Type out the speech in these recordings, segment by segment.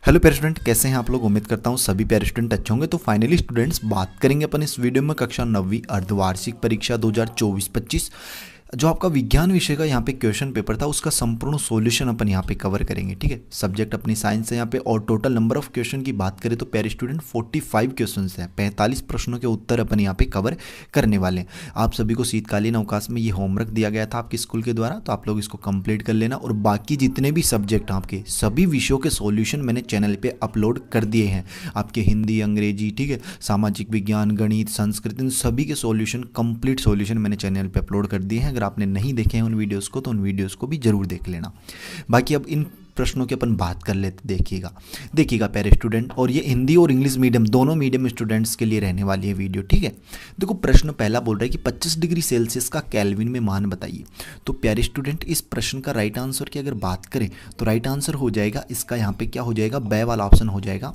Hello प्यारे student, कैसे हैं आप लोग। उम्मीद करता हूं सभी प्यारे स्टूडेंट अच्छे होंगे। तो फाइनली स्टूडेंट्स, बात करेंगे अपन इस वीडियो में कक्षा 9वीं अर्धवार्षिक परीक्षा 2024-25 जो आपका विज्ञान विषय का यहाँ पे क्वेश्चन पेपर था, उसका संपूर्ण सॉल्यूशन अपन यहाँ पे कवर करेंगे। ठीक है, सब्जेक्ट अपनी साइंस है यहाँ पे। और टोटल नंबर ऑफ क्वेश्चन की बात करें तो प्यारे स्टूडेंट 45 क्वेश्चन हैं, 45 प्रश्नों के उत्तर अपन यहाँ पे कवर करने वाले हैं। आप सभी को शीतकालीन अवकाश में ये होमवर्क दिया गया था आपके स्कूल के द्वारा, तो आप लोग इसको कंप्लीट कर लेना। और बाकी जितने भी सब्जेक्ट आपके सभी विषयों के सॉल्यूशन मैंने चैनल पे अपलोड कर दिए हैं। आपके हिंदी, अंग्रेजी, ठीक है, सामाजिक विज्ञान, गणित, संस्कृत, इन सभी के सॉल्यूशन, कंप्लीट सॉल्यूशन मैंने चैनल पे अपलोड कर दिए हैं। अगर आपने नहीं देखे हैं उन वीडियोस को तो उन वीडियोस को भी जरूर देख लेना। बाकी अब इन प्रश्नों की अपन बात कर लेते। देखिएगा प्यारे स्टूडेंट, और ये हिंदी और इंग्लिश मीडियम दोनों मीडियम स्टूडेंट्स के लिए रहने वाली है वीडियो। ठीक है, देखो प्रश्न पहला बोल रहा है कि 25 डिग्री सेल्सियस का केल्विन में मान बताइए। तो प्यारे स्टूडेंट, इस प्रश्न का राइट आंसर की अगर बात करें तो राइट आंसर हो जाएगा इसका यहाँ पे क्या हो जाएगा, ब वाला ऑप्शन हो जाएगा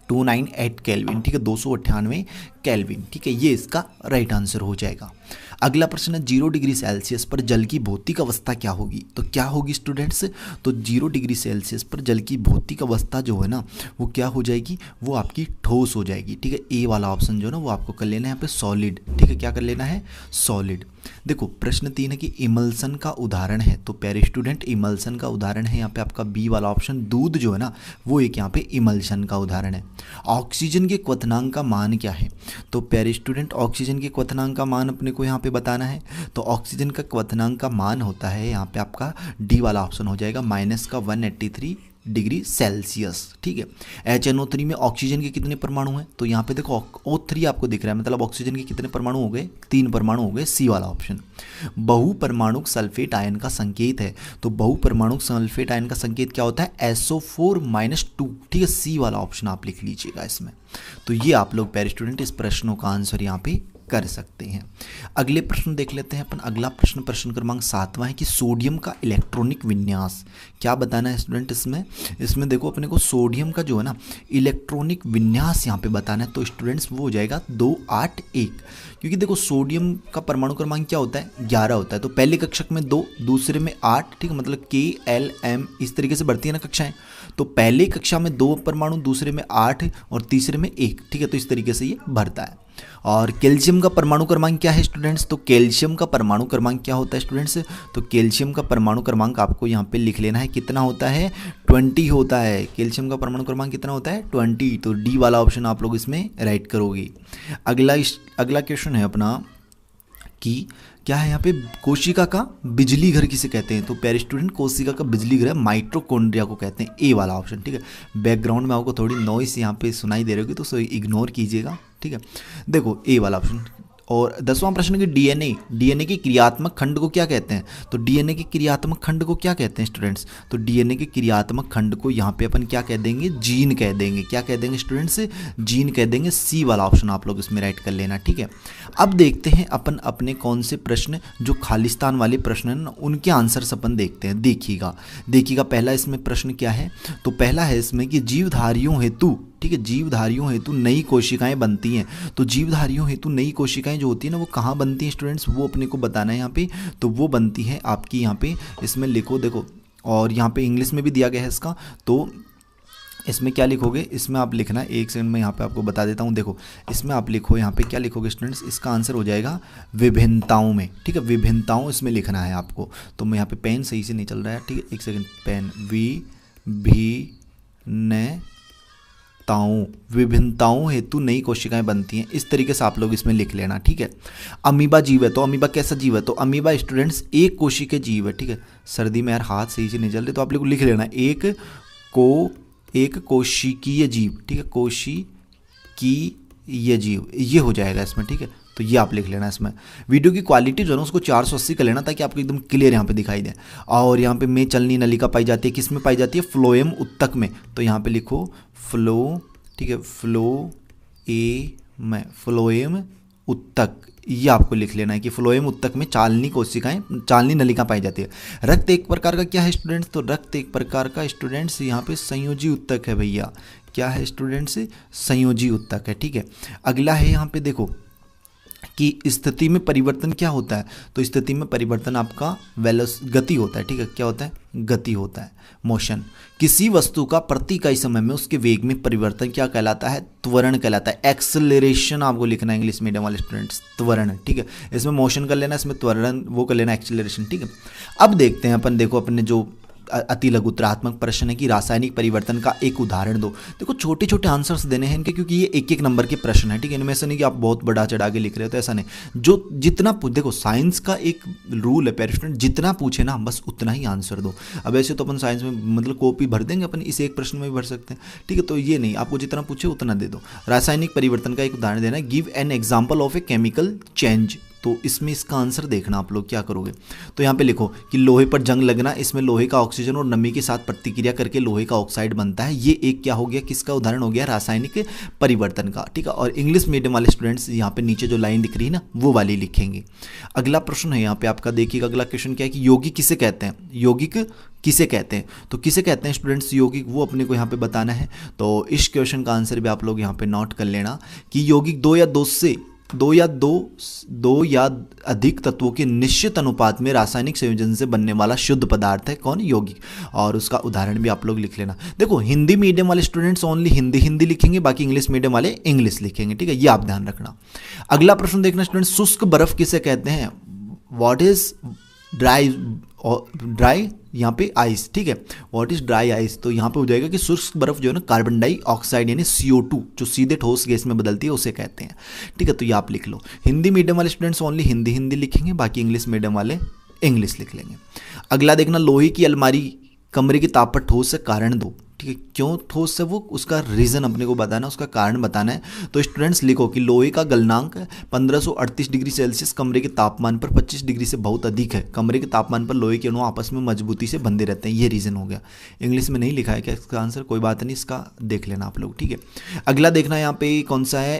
298 केल्विन। ठीक है, 298 केल्विन। ठीक है, ये इसका राइट आंसर हो जाएगा। अगला प्रश्न है 0 डिग्री सेल्सियस पर जल की भौतिक अवस्था क्या होगी। तो क्या होगी स्टूडेंट्स, तो 0 डिग्री सेल्सियस पर जल की भौतिक अवस्था जो है ना वो क्या हो जाएगी, वो आपकी ठोस हो जाएगी। ठीक है, ए वाला ऑप्शन जो है ना वो आपको कर लेना है यहाँ पे सॉलिड। ठीक है, क्या कर लेना है, सॉलिड। देखो प्रश्न 3 है कि इमल्सन का उदाहरण है। तो प्यारे स्टूडेंट, इमल्सन का उदाहरण है यहाँ पे आपका बी वाला ऑप्शन, दूध जो है ना वो एक यहाँ पे इमल्सन का उदाहरण है। ऑक्सीजन के क्वथनांक का मान क्या है। तो प्यारे स्टूडेंट, ऑक्सीजन के क्वथनांक का मान अपने को यहाँ पे बताना है। तो ऑक्सीजन का क्वथनांक का मान होता है यहाँ पे आपका डी वाला ऑप्शन हो जाएगा, -183 डिग्री सेल्सियस। ठीक है, HNO3 में ऑक्सीजन के कितने परमाणु हैं। तो यहाँ पे देखो O3 आपको दिख रहा है, मतलब ऑक्सीजन के कितने परमाणु हो गए, 3 परमाणु हो गए, सी वाला ऑप्शन। बहुपरमाणुक सल्फेट आयन का संकेत है। तो बहुपरमाणुक सल्फेट आयन का संकेत क्या होता है, SO4-2। ठीक है, सी वाला ऑप्शन आप लिख लीजिएगा इसमें। तो ये आप लोग प्यारे स्टूडेंट इस प्रश्नों का आंसर यहाँ पे कर सकते हैं। अगले प्रश्न देख लेते हैं अपन। अगला प्रश्न, प्रश्न क्रमांक 7वां है कि सोडियम का इलेक्ट्रॉनिक विन्यास क्या बताना है स्टूडेंट। इसमें देखो अपने को सोडियम का जो है ना इलेक्ट्रॉनिक विन्यास यहाँ पे बताना है। तो स्टूडेंट्स वो हो जाएगा 281, क्योंकि देखो सोडियम का परमाणु क्रमांक क्या होता है, 11 होता है। तो पहले कक्षक में 2, दूसरे में 8। ठीक है, मतलब KLM इस तरीके से बढ़ती है ना कक्षाएं। तो पहले कक्षा में 2 परमाणु, दूसरे में 8 और तीसरे में 1। ठीक है, तो इस तरीके से ये बढ़ता है। और कैल्शियम का परमाणु क्रमांक क्या है स्टूडेंट्स। तो कैल्शियम का परमाणु क्रमांक क्या होता है स्टूडेंट्स, तो कैल्शियम का परमाणु क्रमांक आपको यहाँ पे लिख लेना है, कितना होता है, 20 होता है। कैल्शियम का परमाणु क्रमांक कितना होता है, 20। तो डी वाला ऑप्शन आप लोग इसमें राइट करोगे। अगला क्वेश्चन है अपना कि क्या है यहाँ पे, कोशिका का बिजली घर किसे कहते हैं। तो प्यारे स्टूडेंट, कोशिका का बिजली घर माइटोकॉन्ड्रिया को कहते हैं, ए वाला ऑप्शन। ठीक है, बैकग्राउंड में आपको थोड़ी नॉइस यहाँ पे सुनाई दे रही होगी तो उसे इग्नोर कीजिएगा। ठीक है, देखो ए वाला ऑप्शन। और 10वां प्रश्न कि डीएनए के क्रियात्मक खंड को क्या कहते हैं। तो डीएनए के क्रियात्मक खंड को क्या कहते हैं स्टूडेंट्स। तो डीएनए के क्रियात्मक खंड को यहाँ पे अपन क्या कह देंगे, जीन कह देंगे। क्या कह देंगे स्टूडेंट्स, जीन कह देंगे। सी वाला ऑप्शन आप लोग इसमें राइट कर लेना। ठीक है, अब देखते हैं अपन अपने कौन से प्रश्न जो खालिस्तान वाले प्रश्न हैं ना उनके आंसर्स अपन देखते हैं। देखिएगा पहला इसमें प्रश्न क्या है। तो पहला है इसमें कि जीवधारियों हेतु, ठीक है, जीवधारियों हेतु नई कोशिकाएं बनती हैं। तो जीवधारियों हेतु नई कोशिकाएं जो होती है ना वो कहाँ बनती हैं स्टूडेंट्स, वो अपने को बताना है यहाँ पे। तो वो बनती है आपकी यहाँ पे, इसमें लिखो देखो, और यहाँ पे इंग्लिश में भी दिया गया है इसका। तो इसमें क्या लिखोगे, इसमें आप लिखना, एक सेकंड में यहाँ पे आपको बता देता हूँ। देखो इसमें आप लिखो, यहाँ पे क्या लिखोगे स्टूडेंट्स, इसका आंसर हो जाएगा विभिन्नताओं में। ठीक है, विभिन्नताओं इसमें लिखना है आपको। तो मैं यहाँ पे पेन सही से नहीं चल रहा है, ठीक है, एक सेकंड, पेन, विभिन्नताओं हेतु नई कोशिकाएं बनती हैं, इस तरीके से आप लोग इसमें लिख लेना। ठीक है, अमीबा जीव है। तो अमीबा कैसा जीव है, तो अमीबा स्टूडेंट्स एक कोशिकीय जीव है। ठीक है, सर्दी में यार हाथ सही से नहीं चल रहे तो आप लोग लिख लेना एक कोशिकीय जीव। ठीक है, कोशिकीय जीव ये हो जाएगा इसमें। ठीक है, तो ये आप लिख लेना इसमें। वीडियो की क्वालिटी जो है ना उसको 480 कर लेना ताकि आपको एकदम क्लियर यहाँ पे दिखाई दे। और यहाँ पे में चलनी नलिका पाई जाती है, किस में पाई जाती है, फ्लोएम उत्तक में। तो यहाँ पे लिखो फ्लो, ठीक है, फ्लोएम उत्तक, ये आपको लिख लेना है कि फ्लोएम उत्तक में चालनी कोशिकाएं, चालनी नलिका पाई जाती है। रक्त एक प्रकार का क्या है स्टूडेंट्स, तो रक्त एक प्रकार का स्टूडेंट्स यहाँ पे संयोजी उत्तक है भैया। क्या है स्टूडेंट्स, संयोजी उत्तक है। ठीक है, अगला है यहाँ पे देखो कि स्थिति में परिवर्तन क्या होता है, तो स्थिति में परिवर्तन आपका गति होता है, ठीक है, क्या होता है, गति होता है, मोशन। किसी वस्तु का प्रति इकाई समय में उसके वेग में परिवर्तन क्या कहलाता है, त्वरण कहलाता है। एक्सेलरेशन आपको लिखना है इंग्लिश मीडियम वाले स्टूडेंट्स, त्वरण, ठीक है, इसमें मोशन कर लेना, इसमें त्वरण वो कर लेना, एक्सेलरेशन, ठीक है। अब देखते हैं अपन, देखो अपने जो अति लघुत्रात्मक प्रश्न है कि रासायनिक परिवर्तन का एक उदाहरण दो। देखो छोटे छोटे आंसर्स देने हैं इनके, क्योंकि ये एक एक नंबर के प्रश्न है, ठीक है, इनमें से नहीं कि आप बहुत बड़ा चढ़ा के लिख रहे हो, तो ऐसा नहीं। जो जितना देखो साइंस का एक रूल है पेयर स्टूडेंट, जितना पूछे ना बस उतना ही आंसर दो। अब ऐसे तो अपन साइंस में मतलब कॉपी भर देंगे, अपन इस एक प्रश्न में भी भर सकते हैं, ठीक है, तो ये नहीं, आपको जितना पूछे उतना दे दो। रासायनिक परिवर्तन का एक उदाहरण देना है, give an example of a chemical change. तो इसमें इसका आंसर देखना आप लोग क्या करोगे, तो यहाँ पे लिखो कि लोहे पर जंग लगना, इसमें लोहे का ऑक्सीजन और नमी के साथ प्रतिक्रिया करके लोहे का ऑक्साइड बनता है। ये एक क्या हो गया, किसका उदाहरण हो गया, रासायनिक परिवर्तन का, ठीक है। और इंग्लिश मीडियम वाले स्टूडेंट्स यहाँ पे नीचे जो लाइन दिख रही है ना वो वाली लिखेंगे। अगला प्रश्न है यहाँ पे आपका, देखिएगा अगला क्वेश्चन क्या है कि यौगिक किसे कहते हैं, यौगिक किसे कहते हैं, तो किसे कहते हैं स्टूडेंट्स यौगिक, वो अपने को यहाँ पे बताना है। तो इस क्वेश्चन का आंसर भी आप लोग यहाँ पे नोट कर लेना कि यौगिक दो या अधिक तत्वों के निश्चित अनुपात में रासायनिक संयोजन से बनने वाला शुद्ध पदार्थ है, कौन, यौगिक। और उसका उदाहरण भी आप लोग लिख लेना। देखो हिंदी मीडियम वाले स्टूडेंट्स ओनली हिंदी लिखेंगे, बाकी इंग्लिश मीडियम वाले इंग्लिश लिखेंगे, ठीक है, ये आप ध्यान रखना। अगला प्रश्न देखना स्टूडेंट्स, शुष्क बर्फ किसे कहते हैं, व्हाट इज ड्राई यहाँ पे आइस, ठीक है, व्हाट इज ड्राई आइस, तो यहाँ पे हो जाएगा कि शुष्क बर्फ जो है ना कार्बन डाइऑक्साइड यानी CO2 जो सीधे ठोस गैस में बदलती है उसे कहते हैं, ठीक है, तो ये आप लिख लो। हिंदी मीडियम वाले स्टूडेंट्स ओनली हिंदी लिखेंगे, बाकी इंग्लिश मीडियम वाले इंग्लिश लिख लेंगे। अगला देखना, लोहे की अलमारी कमरे के ताप पर ठोस से कारण दो, ठीक है, क्यों ठोस है वो, उसका रीज़न अपने को बताना है, उसका कारण बताना है। तो स्टूडेंट्स लिखो कि लोहे का गलनांक 1538 डिग्री सेल्सियस कमरे के तापमान पर 25 डिग्री से बहुत अधिक है। कमरे के तापमान पर लोहे के अणु आपस में मजबूती से बंधे रहते हैं, ये रीज़न हो गया। इंग्लिश में नहीं लिखा है क्या इसका आंसर, कोई बात नहीं, इसका देख लेना आप लोग, ठीक है। अगला देखना यहाँ पे कौन सा है,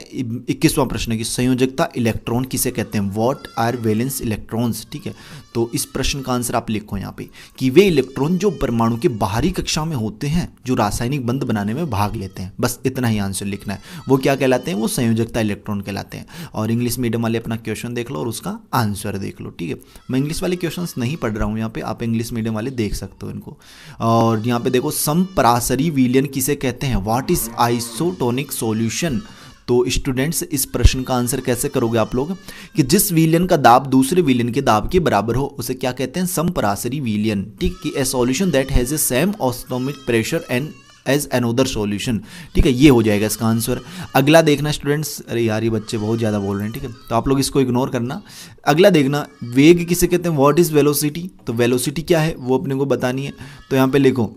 21वां प्रश्न की संयोजकता इलेक्ट्रॉन किसे कहते हैं, व्हाट आर वैलेंस इलेक्ट्रॉन्स, ठीक है। तो इस प्रश्न का आंसर आप लिखो यहाँ पे कि वे इलेक्ट्रॉन जो परमाणु के बाहरी कक्षा में होते हैं जो रासायनिक बंध बनाने में भाग लेते हैं, बस इतना ही आंसर लिखना है। वो क्या कहलाते हैं, वो संयोजकता इलेक्ट्रॉन कहलाते हैं। और इंग्लिश मीडियम वाले अपना क्वेश्चन देख लो और उसका आंसर देख लो, ठीक है। मैं इंग्लिश वाले क्वेश्चंस नहीं पढ़ रहा हूँ यहाँ पे, आप इंग्लिश मीडियम वाले देख सकते हो इनको। और यहाँ पे देखो समपरासरी विलयन किसे कहते हैं, व्हाट इज आइसोटोनिक सॉल्यूशन। तो स्टूडेंट्स इस प्रश्न का आंसर कैसे करोगे आप लोग कि जिस विलयन का दाब दूसरे विलयन के दाब के बराबर हो उसे क्या कहते हैं, समपरासरी विलयन, ठीक, कि a solution that has a same osmotic pressure and as another solution, ठीक है, ये हो जाएगा इसका आंसर। अगला देखना स्टूडेंट्स, अरे यार ये बच्चे बहुत ज़्यादा बोल रहे हैं, ठीक है, तो आप लोग इसको इग्नोर करना। अगला देखना, वेग किसे कहते हैं, व्हाट इज वेलोसिटी, तो वेलोसिटी क्या है वो अपने को बतानी है। तो यहाँ पे लिखो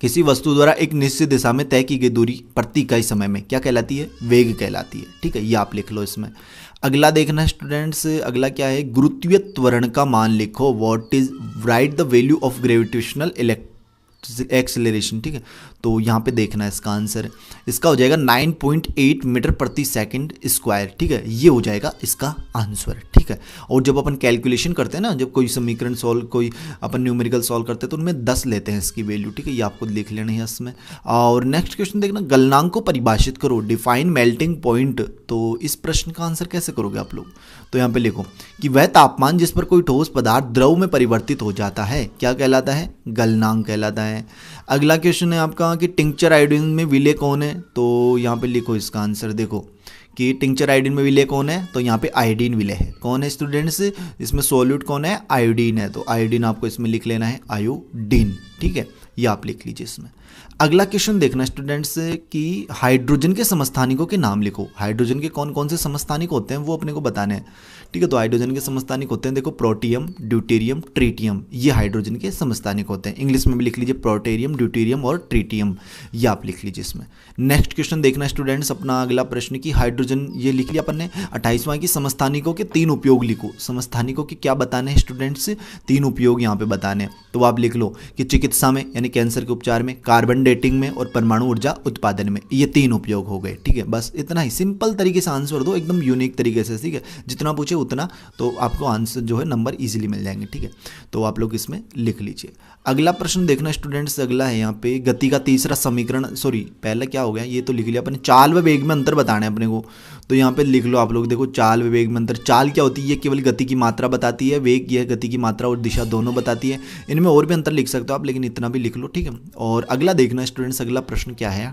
किसी वस्तु द्वारा एक निश्चित दिशा में तय की गई दूरी प्रति इकाई समय में क्या कहलाती है, वेग कहलाती है, ठीक है, ये आप लिख लो इसमें। अगला देखना स्टूडेंट्स, अगला क्या है, गुरुत्वीय त्वरण का मान लिखो, what is right the value of gravitational acceleration, ठीक है। तो यहाँ पे देखना है इसका आंसर, इसका हो जाएगा 9.8 मीटर प्रति सेकंड स्क्वायर, ठीक है, ये हो जाएगा इसका आंसर, ठीक है। और जब अपन कैलकुलेशन करते हैं ना, जब कोई समीकरण सॉल्व, कोई अपन न्यूमेरिकल सॉल्व करते हैं तो उनमें 10 लेते हैं इसकी वैल्यू, ठीक है, ये आपको लिख लेना है इसमें। और नेक्स्ट क्वेश्चन देखना, गलनांक को परिभाषित करो, डिफाइन मेल्टिंग पॉइंट। तो इस प्रश्न का आंसर कैसे करोगे आप लोग, तो यहाँ पे लिखो कि वह तापमान जिस पर कोई ठोस पदार्थ द्रव में परिवर्तित हो जाता है क्या कहलाता है, गलनांक कहलाता है। अगला क्वेश्चन है आपका कि टिंक्चर आयोडीन में विलय कौन है, तो यहाँ पे लिखो इसका आंसर, देखो कि टिंक्चर आयोडीन में विलय कौन है, तो यहाँ पे आयोडीन विलय है, कौन है स्टूडेंट्स, इसमें सॉल्यूट कौन है, आयोडीन है, तो आयोडीन आपको इसमें लिख लेना है आयोडीन, ठीक है, ये आप लिख लीजिए इसमें। अगला क्वेश्चन देखना स्टूडेंट्स कि हाइड्रोजन के समस्थानिकों के नाम लिखो, हाइड्रोजन के कौन कौन से समस्थानिक होते हैं वो अपने को बताने हैं, ठीक है। तो हाइड्रोजन के समस्थानिक होते हैं, देखो प्रोटियम, ड्यूटेरियम, ट्रीटियम, ये हाइड्रोजन के समस्थानिक होते हैं। इंग्लिश में भी लिख लीजिए प्रोटेरियम, ड्यूटेरियम और ट्रीटियम, ये आप लिख लीजिए इसमें। नेक्स्ट क्वेश्चन देखना स्टूडेंट्स अपना अगला प्रश्न की हाइड्रोजन, ये लिख लिया अपन ने। 28वां की समस्थानिकों के 3 उपयोग लिखो, समस्थानिकों के क्या बताने हैं स्टूडेंट्स, 3 उपयोग यहाँ पे बताने हैं। तो आप लिख लो कि चिकित्सा में यानी कैंसर के उपचार में, कार्बन डेटिंग में और परमाणु ऊर्जा उत्पादन में, ये 3 उपयोग हो गए, ठीक है। बस इतना ही सिंपल तरीके से आंसर दो, एकदम यूनिक तरीके से, ठीक है, जितना पूछे उतना, तो आपको आंसर जो है नंबर इजीली मिल जाएंगे, ठीक है। तो आप लोग इसमें लिख लीजिए। अगला प्रश्न देखना स्टूडेंट्स, अगला है यहाँ पे गति का तीसरा समीकरण, सॉरी पहले क्या हो गया, ये तो लिख लिया अपने, चाल व वेग में अंतर बताना है अपने को। तो यहाँ पे लिख लो आप लोग, देखो चाल व वेग में अंतर। चाल क्या होती है, ये केवल गति की मात्रा बताती है, वेग यह गति की मात्रा और दिशा दोनों बताती है। इनमें और भी अंतर लिख सकते हो आप, लेकिन इतना भी लिख लो, ठीक है। और अगला देखना स्टूडेंट्स, अगला प्रश्न क्या है,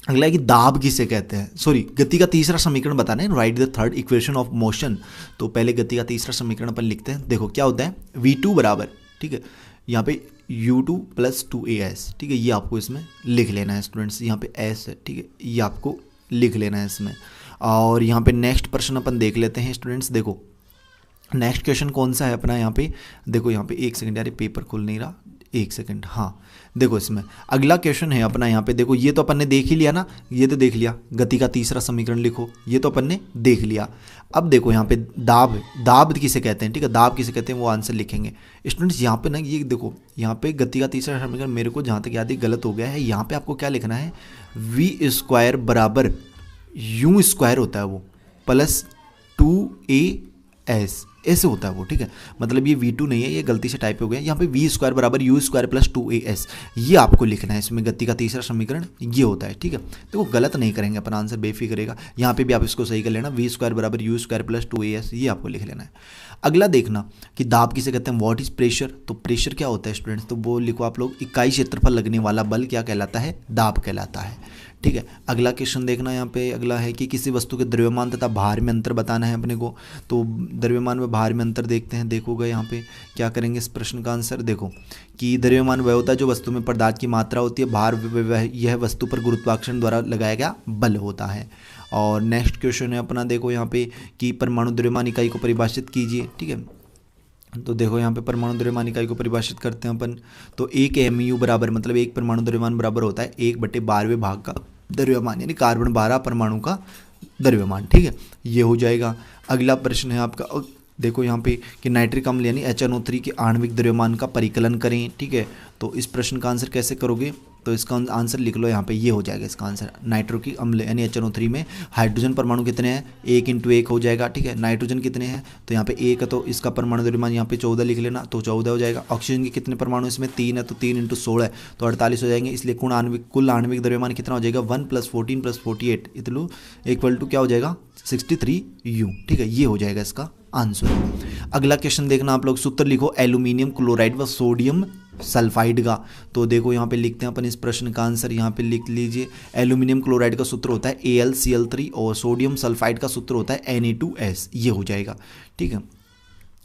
अगला है कि दाब किसे कहते हैं, सॉरी गति का तीसरा समीकरण बताना है, right the third equation of motion. तो पहले गति का तीसरा समीकरण अपन लिखते हैं। देखो क्या होता है, v2 बराबर, ठीक है, यहाँ पे u2 + 2as, ठीक है, ये आपको इसमें लिख लेना है स्टूडेंट्स, यहाँ पे s है, ठीक है, ये आपको लिख लेना है इसमें। और यहाँ पे नेक्स्ट प्रश्न अपन देख लेते हैं स्टूडेंट्स। देखो नेक्स्ट क्वेश्चन कौन सा है अपना, यहाँ पे देखो, यहाँ पे एक सेकंड यार, पेपर खुल नहीं रहा, एक सेकंड, हाँ देखो इसमें अगला क्वेश्चन है अपना, यहाँ पे देखो, ये तो अपन ने देख ही लिया ना, ये तो देख लिया, गति का तीसरा समीकरण लिखो, ये तो अपन ने देख लिया। अब देखो यहाँ पे दाब, दाब किसे कहते हैं, ठीक है, दाब किसे कहते हैं वो आंसर लिखेंगे स्टूडेंट्स। यहाँ पे ना ये देखो, यहाँ पे गति का तीसरा समीकरण मेरे को जहाँ तक याद है गलत हो गया है, यहाँ पे आपको क्या लिखना है, v² बराबर u² होता है वो, प्लस 2as, ऐसे होता है वो, ठीक है, मतलब ये v2 नहीं है, ये गलती से टाइप हो गया, यहाँ पे v² बराबर u² प्लस 2as, ये आपको लिखना है इसमें, गति का तीसरा समीकरण ये होता है, ठीक है। तो वो गलत नहीं करेंगे अपन, आंसर बेफिक्र रहेगा। यहाँ पे भी आप इसको सही कर लेना, v² बराबर u² प्लस 2as, ये आपको लिख लेना है। अगला देखना कि दाब किसे कहते हैं, व्हाट इज प्रेशर। तो प्रेशर क्या होता है स्टूडेंट्स, तो वो लिखो आप लोग, इकाई क्षेत्रफल लगने वाला बल क्या कहलाता है, दाब कहलाता है, ठीक है। अगला क्वेश्चन देखना, यहाँ पे अगला है कि किसी वस्तु के द्रव्यमान तथा भार में अंतर बताना है अपने को। तो द्रव्यमान व भार में अंतर देखते हैं, देखोगे यहाँ पे क्या करेंगे इस प्रश्न का आंसर, देखो कि द्रव्यमान वह होता है जो वस्तु में पदार्थ की मात्रा होती है, भार यह वस्तु पर गुरुत्वाकर्षण द्वारा लगाया गया बल होता है। और नेक्स्ट क्वेश्चन है अपना, देखो यहाँ पे कि परमाणु द्रव्यमान इकाई को परिभाषित कीजिए, ठीक है। तो देखो यहाँ पे परमाणु द्रव्यमान इकाई को परिभाषित करते हैं अपन, तो 1 mu बराबर, मतलब एक परमाणु द्रव्यमान बराबर होता है 1/12वें भाग का द्रव्यमान, यानी कार्बन 12 परमाणु का द्रव्यमान, ठीक है, ये हो जाएगा। अगला प्रश्न है आपका, देखो यहाँ पे कि नाइट्रिक अम्ल यानी HNO3 के आणविक द्रव्यमान का परिकलन करें, ठीक है। तो इस प्रश्न का आंसर कैसे करोगे, तो इसका आंसर लिख लो यहाँ पे, ये हो जाएगा इसका आंसर, नाइट्रिक अम्ल यानी HNO3 में हाइड्रोजन परमाणु कितने हैं, 1 × 1 हो जाएगा, ठीक है। नाइट्रोजन कितने हैं, तो यहाँ पे 1 है, तो इसका परमाणु द्रव्यमान यहाँ पे 14 लिख लेना, तो 14 हो जाएगा। ऑक्सीजन के कितने परमाणु, इसमें 3 है, तो 3 × 16 तो 48 हो जाएंगे, इसलिए कुल आणविक द्रव्यमान कितना हो जाएगा, 1 + 14 + 48 इक्वल टू क्या हो जाएगा, 63U, ठीक है, ये हो जाएगा इसका आंसर। अगला क्वेश्चन देखना आप लोग, सूत्र लिखो एल्यूमिनियम क्लोराइड व सोडियम सल्फाइड का। तो देखो यहाँ पे लिखते हैं अपन इस प्रश्न का आंसर, यहाँ पे लिख लीजिए, एल्यूमिनियम क्लोराइड का सूत्र होता है AlCl3 और सोडियम सल्फाइड का सूत्र होता है Na2S, ये हो जाएगा, ठीक है।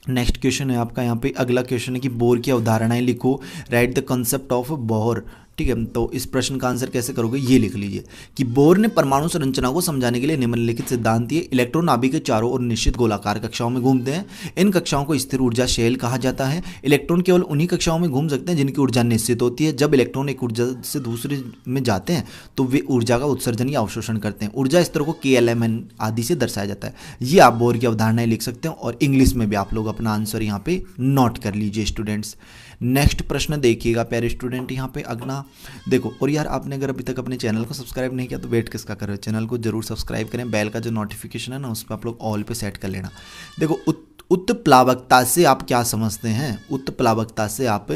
नेक्स्ट क्वेश्चन है आपका, यहाँ पे अगला क्वेश्चन है कि बोर की अवधारणाएं लिखो, right the concept of bore, ठीक है। तो इस प्रश्न का आंसर कैसे करोगे, ये लिख लीजिए कि बोर ने परमाणु संरचना को समझाने के लिए निम्नलिखित सिद्धांत दिए। इलेक्ट्रॉन नाभिक के चारों ओर निश्चित गोलाकार कक्षाओं में घूमते हैं, इन कक्षाओं को स्थिर ऊर्जा शेल कहा जाता है। इलेक्ट्रॉन केवल उन्हीं कक्षाओं में घूम सकते हैं जिनकी ऊर्जा निश्चित होती है। जब इलेक्ट्रॉन एक ऊर्जा से दूसरे में जाते हैं तो वे ऊर्जा का उत्सर्जन या अवशोषण करते हैं। ऊर्जा स्तरों को KLMN आदि से दर्शाया जाता है। ये आप बोर की अवधारणाएं लिख सकते हो और इंग्लिश में भी आप लोग अपना आंसर यहाँ पे नोट कर लीजिए स्टूडेंट्स। नेक्स्ट प्रश्न देखिएगा प्यारे स्टूडेंट, यहाँ पे अगला देखो, और यार आपने अगर अभी तक अपने चैनल को सब्सक्राइब नहीं किया तो वेट किसका कर रहे हो, चैनल को जरूर सब्सक्राइब करें, बेल का जो नोटिफिकेशन है ना उस पर आप लोग ऑल पे सेट कर लेना। देखो उत्प्लावकता से आप क्या समझते हैं, उत्प्लावकता से आप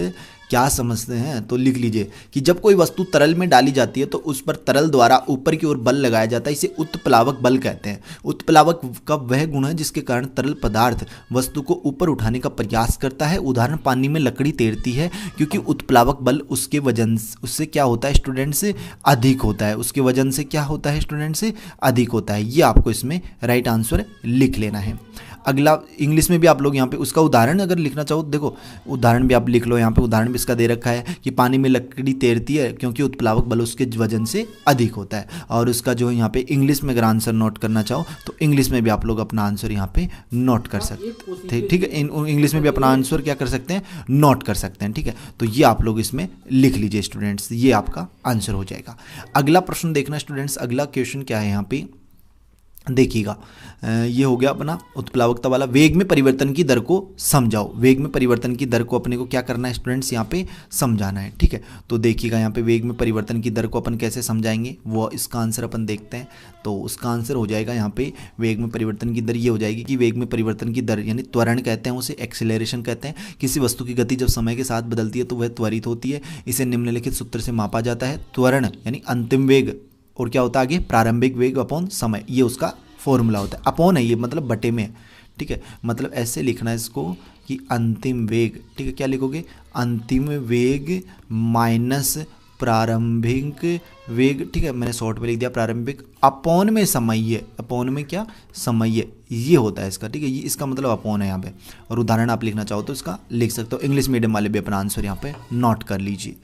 क्या समझते हैं, तो लिख लीजिए कि जब कोई वस्तु तरल में डाली जाती है तो उस पर तरल द्वारा ऊपर की ओर बल लगाया जाता है, इसे उत्प्लावक बल कहते हैं। उत्प्लावक का वह गुण है जिसके कारण तरल पदार्थ वस्तु को ऊपर उठाने का प्रयास करता है। उदाहरण, पानी में लकड़ी तैरती है क्योंकि उत्प्लावक बल उसके वजन उससे क्या होता है स्टूडेंट से अधिक होता है, उसके वजन से क्या होता है स्टूडेंट से अधिक होता है। ये आपको इसमें राइट आंसर लिख लेना है। अगला इंग्लिश में भी आप लोग यहाँ पे उसका उदाहरण अगर लिखना चाहो, देखो उदाहरण भी आप लिख लो, यहाँ पे उदाहरण भी इसका दे रखा है कि पानी में लकड़ी तैरती है क्योंकि उत्प्लावक बल उसके वजन से अधिक होता है। और उसका जो यहाँ पे इंग्लिश में अगर आंसर नोट करना चाहो तो इंग्लिश में भी आप लोग अपना आंसर यहाँ पे नोट कर सकते हैं, ठीक है। इंग्लिश में भी अपना आंसर क्या कर सकते हैं, नोट कर सकते हैं, ठीक है। तो ये आप लोग इसमें लिख लीजिए स्टूडेंट्स, ये आपका आंसर हो जाएगा। अगला प्रश्न देखना स्टूडेंट्स, अगला क्वेश्चन क्या है यहाँ पे देखिएगा, ये हो गया अपना उत्प्लावकता वाला। वेग में परिवर्तन की दर को समझाओ। वेग में परिवर्तन की दर को अपने को क्या करना है स्टूडेंट्स, यहाँ पे समझाना है, ठीक है। तो देखिएगा यहाँ पे वेग में परिवर्तन की दर को अपन कैसे समझाएंगे, वो इसका आंसर अपन देखते हैं। तो उसका आंसर हो जाएगा यहाँ पे वेग में परिवर्तन की दर ये हो जाएगी कि वेग में परिवर्तन की दर यानी त्वरण कहते हैं, उसे एक्सेलरेशन कहते हैं। किसी वस्तु की गति जब समय के साथ बदलती है तो वह त्वरित होती है। इसे निम्नलिखित सूत्र से मापा जाता है। त्वरण यानी अंतिम वेग और क्या होता है आगे, प्रारंभिक वेग अपॉन समय, ये उसका फॉर्मूला होता है। अपॉन है ये, मतलब बटे में है, ठीक है। मतलब ऐसे लिखना है इसको कि अंतिम वेग, ठीक है, क्या लिखोगे, अंतिम वेग माइनस प्रारंभिक वेग, ठीक है, मैंने शॉर्ट में लिख दिया प्रारंभिक अपॉन में समय, अपॉन में क्या, समय, ये होता है इसका, ठीक है, ये इसका मतलब अपॉन है यहाँ पे। और उदाहरण आप लिखना चाहो तो इसका लिख सकते हो। इंग्लिश मीडियम वाले भी अपना आंसर यहाँ पे नोट कर लीजिए।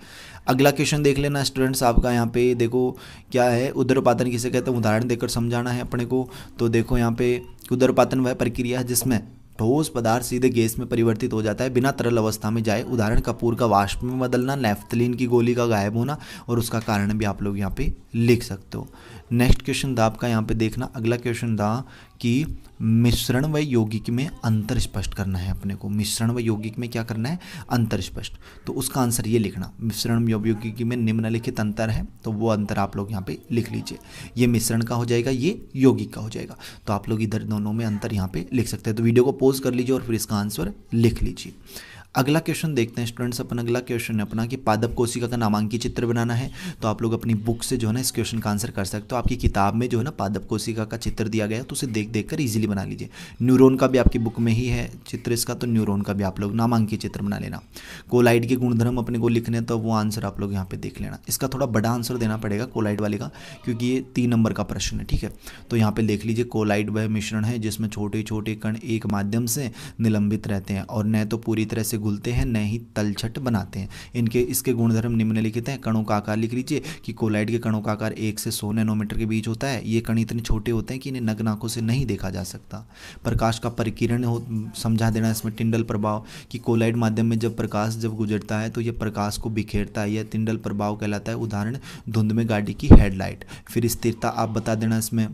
अगला क्वेश्चन देख लेना स्टूडेंट्स आपका, यहाँ पे देखो क्या है, उदरपातन किसे कहते हैं, उदाहरण देकर समझाना है अपने को। तो देखो यहाँ पे उदरपातन वह प्रक्रिया है जिसमें ठोस पदार्थ सीधे गैस में परिवर्तित हो जाता है बिना तरल अवस्था में जाए। उदाहरण कपूर का वाष्प में बदलना, नैफ्थलीन की गोली का गायब होना, और उसका कारण भी आप लोग यहाँ पे लिख सकते हो। नेक्स्ट क्वेश्चन था आपका यहाँ पे देखना, अगला क्वेश्चन था कि मिश्रण व यौगिक में अंतर स्पष्ट करना है अपने को। मिश्रण व यौगिक में क्या करना है, अंतर स्पष्ट। तो उसका आंसर ये लिखना, मिश्रण व यौगिक में निम्नलिखित अंतर है, तो वो अंतर आप लोग यहाँ पे लिख लीजिए। ये मिश्रण का हो जाएगा, ये यौगिक का हो जाएगा। तो आप लोग इधर दोनों में अंतर यहाँ पे लिख सकते हैं। तो वीडियो को पॉज कर लीजिए और फिर इसका आंसर लिख लीजिए। अगला क्वेश्चन देखते हैं स्टूडेंट्स अपन, अगला क्वेश्चन है अपना कि पादप कोशिका का नामांकित चित्र बनाना है। तो आप लोग अपनी बुक से जो है ना इस क्वेश्चन का आंसर कर सकते हो। आपकी किताब में जो है ना पादप कोशिका का चित्र दिया गया है, तो उसे देख देख कर इजीली बना लीजिए। न्यूरॉन का भी आपकी बुक में ही है चित्र इसका, तो न्यूरॉन का भी आप लोग नामांकित चित्र बना लेना। कोलाइड के गुणधर्म अपने को लिखने हैं, तो वो आंसर आप लोग यहाँ पे देख लेना। इसका थोड़ा बड़ा आंसर देना पड़ेगा कोलाइड वाले का, क्योंकि ये 3 नंबर का प्रश्न है, ठीक है। तो यहाँ पे देख लीजिए, कोलाइड वह मिश्रण है जिसमें छोटे छोटे कण एक माध्यम से निलंबित रहते हैं और न तो पूरी तरह से घुलते हैं, न ही तलछट बनाते हैं। इसके गुणधर्म निम्नलिखित हैं। कणों का आकार लिख लीजिए कि कोलाइड के कणों का आकार 1 से 100 नैनोमीटर के बीच होता है। ये कण इतने छोटे होते हैं कि इन्हें नग्न आंखों से नहीं देखा जा सकता। प्रकाश का परिकिरण समझा देना इसमें, टिंडल प्रभाव कि कोलाइड माध्यम में जब प्रकाश गुजरता है तो यह प्रकाश को बिखेरता है, यह टिंडल प्रभाव कहलाता है। उदाहरण धुंध में गाड़ी की हेडलाइट। फिर स्थिरता आप बता देना इसमें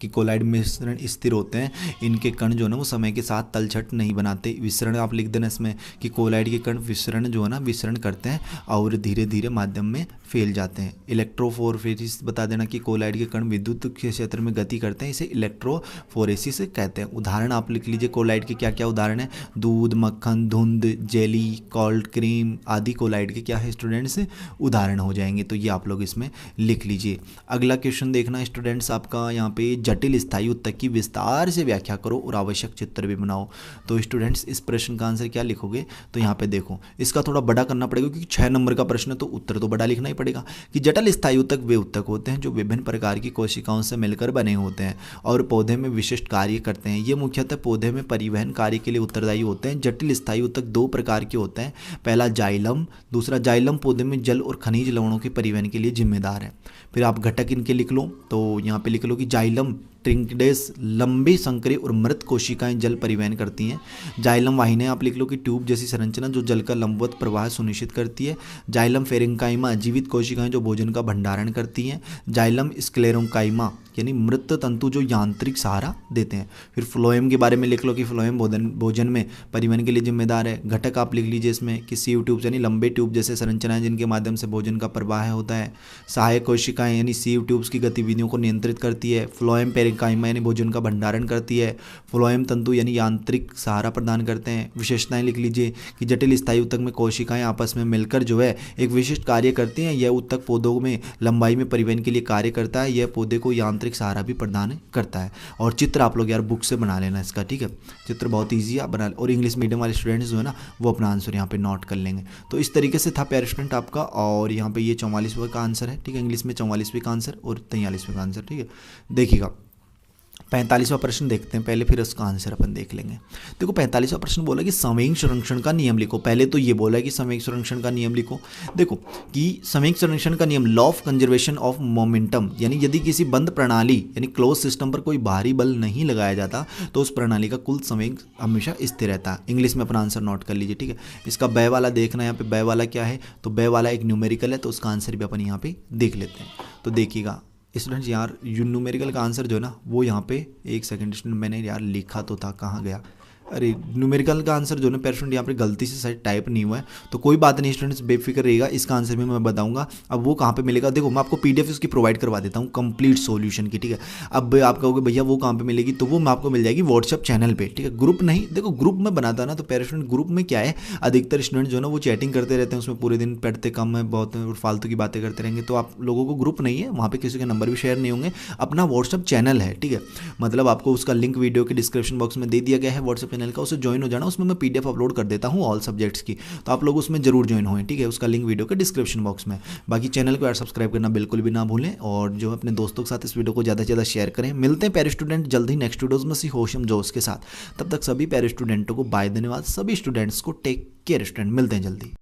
कि कोलाइड मिश्रण स्थिर होते हैं, इनके कण जो है ना वो समय के साथ तलछट नहीं बनाते। विसरण आप लिख देना इसमें कि कोलाइड के कण विसरण जो है ना विसरण करते हैं और धीरे धीरे माध्यम में फैल जाते हैं। इलेक्ट्रोफोरेसिस बता देना कि कोलाइड के कण विद्युत क्षेत्र में गति करते हैं, इसे इलेक्ट्रोफोरेसिस कहते हैं। उदाहरण आप लिख लीजिए कोलाइड के क्या क्या उदाहरण है, दूध, मक्खन, धुंध, जेली, कोल्ड क्रीम आदि कोलाइड के क्या है स्टूडेंट्स उदाहरण हो जाएंगे। तो ये आप लोग इसमें लिख लीजिए। अगला क्वेश्चन देखना स्टूडेंट्स आपका यहाँ पे, जटिल स्थायी उत्तक की विस्तार से व्याख्या करो और आवश्यक चित्र भी बनाओ। तो स्टूडेंट्स इस प्रश्न का आंसर क्या लिखोगे, तो यहाँ पे देखो इसका थोड़ा बड़ा करना पड़ेगा क्योंकि 6 नंबर का प्रश्न है, तो उत्तर तो बड़ा लिखना ही पड़ेगा। कि जटिल स्थायी उत्तक वे उत्तक होते हैं जो विभिन्न प्रकार की कोशिकाओं से मिलकर बने होते हैं और पौधे में विशिष्ट कार्य करते हैं। ये मुख्यतः पौधे में परिवहन कार्य के लिए उत्तरदायी होते हैं। जटिल स्थायी उत्तक 2 प्रकार के होते हैं, पहला जाइलम, दूसरा जाइलम पौधे में जल और खनिज लवणों के परिवहन के लिए जिम्मेदार है। फिर आप घटक इनके लिख लो, तो यहाँ पे लिख लो कि जाइलम ट्रिंकिडेस लंबी संकरी और मृत कोशिकाएं जल परिवहन करती हैं। जाइलम वाहिनियां आप लिख लो कि ट्यूब जैसी संरचना जो जल का लंबवत प्रवाह सुनिश्चित करती है। जाइलम फेरेंकाइमा जीवित कोशिकाएं जो भोजन का भंडारण करती हैं। जाइलम स्क्लेरोकाइमा यानी मृत तंतु जो यांत्रिक सहारा देते हैं। फिर फ्लोएम के बारे में लिख लो कि फ्लोएम भोजन में परिवहन के लिए जिम्मेदार है। घटक आप लिख लीजिए इसमें कि सीव ट्यूब यानी लंबे ट्यूब जैसे संरचनाएं जिनके माध्यम से भोजन का प्रवाह होता है। सहायक कोशिकाएं यानी सीव ट्यूब्स की गतिविधियों को नियंत्रित करती है। फ्लोएम पेरेंकाइमा यानी भोजन का भंडारण करती है। फ्लोएम तंतु यानी यांत्रिक सहारा प्रदान करते हैं। विशेषताएं लिख लीजिए कि जटिल स्थायी उत्तक में कोशिकाएं आपस में मिलकर जो है एक विशिष्ट कार्य करती हैं। यह उत्तक पौधों में लंबाई में परिवहन के लिए कार्य करता है। यह पौधे को यांत्रिक सहारा भी प्रदान करता है। और चित्र आप लोग यार बुक से बना लेना इसका, ठीक है। चित्र बहुत ईजी है बना, और इंग्लिश मीडियम वाले स्टूडेंट्स जो है ना वो अपना आंसर यहाँ पे नोट कर लेंगे। तो इस तरीके से था प्यारे स्टूडेंट आपका, और यहाँ पे ये 44वें का आंसर है, ठीक है। इंग्लिश में 44वें का आंसर और 43वें का आंसर, ठीक है। देखिएगा 45वां प्रश्न देखते हैं पहले, फिर उसका आंसर अपन देख लेंगे। देखो 45वां प्रश्न बोला कि संवेग संरक्षण का नियम लिखो। पहले तो ये बोला कि संवेग संरक्षण का नियम लिखो। देखो कि संवेग संरक्षण का नियम law of conservation of momentum, यानी यदि किसी बंद प्रणाली यानी क्लोज सिस्टम पर कोई बाहरी बल नहीं लगाया जाता तो उस प्रणाली का कुल संवेग हमेशा स्थिर रहता है। इंग्लिश में अपना आंसर नोट कर लीजिए, ठीक है। इसका बै वाला देखना, यहाँ पे बै वाला क्या है, तो बै वाला एक न्यूमेरिकल है, तो उसका आंसर भी अपन यहाँ पे देख लेते हैं। तो देखिएगा स्टूडेंट्स यार न्यूमेरिकल का आंसर जो है ना वो यहाँ पे, एक सेकंड स्टूडेंट मैंने यार लिखा तो था, कहाँ गया, अरे न्यूमेरिकल का आंसर जो है पैर स्टूडेंट यहाँ पे गलती से शायद टाइप नहीं हुआ है, तो कोई बात नहीं स्टूडेंट्स, बेफिक्र रहिएगा, इसका आंसर भी मैं बताऊंगा। अब वो कहाँ पे मिलेगा, देखो मैं आपको पीडीएफ उसकी प्रोवाइड करवा देता हूँ कंप्लीट सॉल्यूशन की, ठीक है। अब आप कहोगे भैया वो कहाँ पे मिलेगी, तो वो मैं आपको मिल जाएगी व्हाट्सअप चैनल पे, ठीक है। ग्रुप नहीं, देखो ग्रुप में बनाता ना, तो पैर स्टूडेंट ग्रुप में क्या है, अधिकतर स्टूडेंट जो है ना वो चैटिंग करते रहते हैं, उसमें पूरे दिन पढ़ते कम है बहुत और फालतू की बातें करते रहेंगे, तो आप लोगों को ग्रुप नहीं है वहाँ पे, किसी के नंबर भी शेयर नहीं होंगे, अपना व्हाट्सअप चैनल है, ठीक है। मतलब आपको उसका लिंक वीडियो के डिस्क्रिप्शन बॉक्स में दे दिया गया है व्हाट्सएप चैनल का, उसे ज्वाइन हो जाना, उसमें मैं पीडीएफ अपलोड कर देता हूँ ऑल सब्जेक्ट्स की, तो आप लोग उसमें जरूर ज्वाइन हों, ठीक है। उसका लिंक वीडियो के डिस्क्रिप्शन बॉक्स में। बाकी चैनल को यार सब्सक्राइब करना बिल्कुल भी ना भूलें, और जो अपने दोस्तों के साथ इस वीडियो को ज़्यादा से ज़्यादा शेयर करें। मिलते हैं पैर स्टूडेंट जल्द ही नेक्स्ट वीडियोज़ में सी होशम जोश के साथ, तब तक सभी पैर स्टूडेंटों को बाय, धन्यवाद। सभी स्टूडेंट्स को टेक केयर स्टूडेंट, मिलते हैं जल्दी।